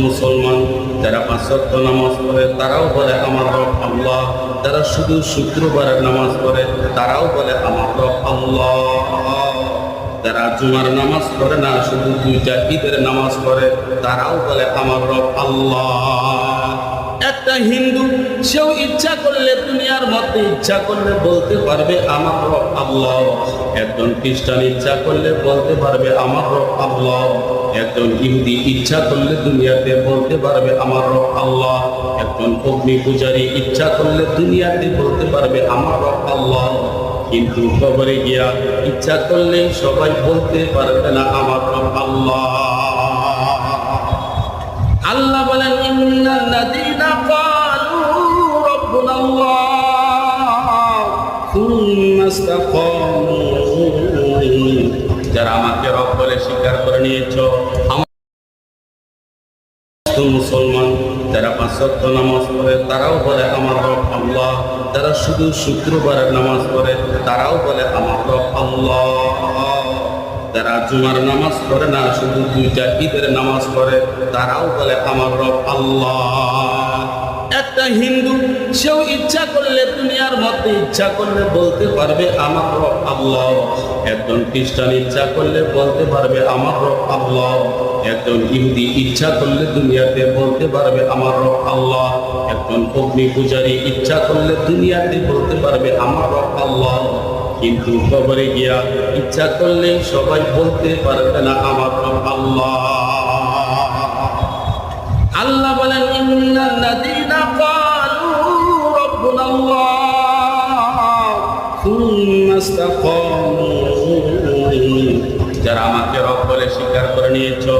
মুসলমান যারা 5 ওয়াক্ত নামাজ পড়ে তারাও বলে আমার রব আল্লাহ। যারা শুধু শুক্রবারের নামাজ পড়ে তারাও বলে আমার রব আল্লাহ। যারা জুমার নামাজ পড়ে না, শুধু 2টা ঈদের নামাজ পড়ে তারাও বলে আমার রব আল্লাহ। একটা হিন্দু সেও ইচ্ছা করলে দুনিয়ার মধ্যে ইচ্ছা করলে বলতে পারবে আমার রব আল্লাহ। একজন খ্রিস্টান ইচ্ছা করলে বলতে পারবে আমার রব আল্লাহ। একজন ইহুদি ইচ্ছা করলে দুনিয়াতে বলতে পারবে আমার রব আল্লাহ। একজন অগ্নি পূজারী ইচ্ছা করলে দুনিয়াতে বলতে পারবে আমার রব আল্লাহ। কিন্তু কবরে গিয়া ইচ্ছা করলে সবাই বলতে পারবে না আমার রব আল্লাহ। আল্লাহ বলেন ইন্নাল্লাযীনা ক্বালু রাব্বুনাল্লাহ সুম্মা ইসতাকামু, যারা আমাকে রব বলে স্বীকার করে নিয়েছো। মুসলমান যারা 5 ওয়াক্ত নামাজ পড়ে তারাও বলে আমার রব আল্লাহ। যারা শুধু শুক্রবারের নামাজ পড়ে তারাও বলে আমার রব আল্লাহ। যারা জুমার নামাজ পড়ে না, শুধু 2টা ঈদের নামাজ পড়ে তারাও বলে আমার রব আল্লাহ। একটা হিন্দু সেও ইচ্ছা করলে দুনিয়ার মধ্যে ইচ্ছা করলে বলতে পারবে আমার রব আল্লাহ। একজন খ্রিস্টান ইচ্ছা করলে বলতে পারবে আমার রব আল্লাহ। একজন ইহুদি ইচ্ছা করলে দুনিয়াতে বলতে পারবে আমার রব আল্লাহ। একজন অগ্নি পূজারী ইচ্ছা করলে দুনিয়াতে বলতে পারবে আমার রব আল্লাহ। কিন্তু কবরে গিয়া ইচ্ছা করলে সবাই বলতে পারবে না আমার রব আল্লাহ। আল্লাহ বলেন ইন্নাল্লাযীনা ক্বালু রাব্বুনাল্লাহ সুম্মা ইসতাকামু, যারা আমাকে রব বলে স্বীকার করে নিয়েছো।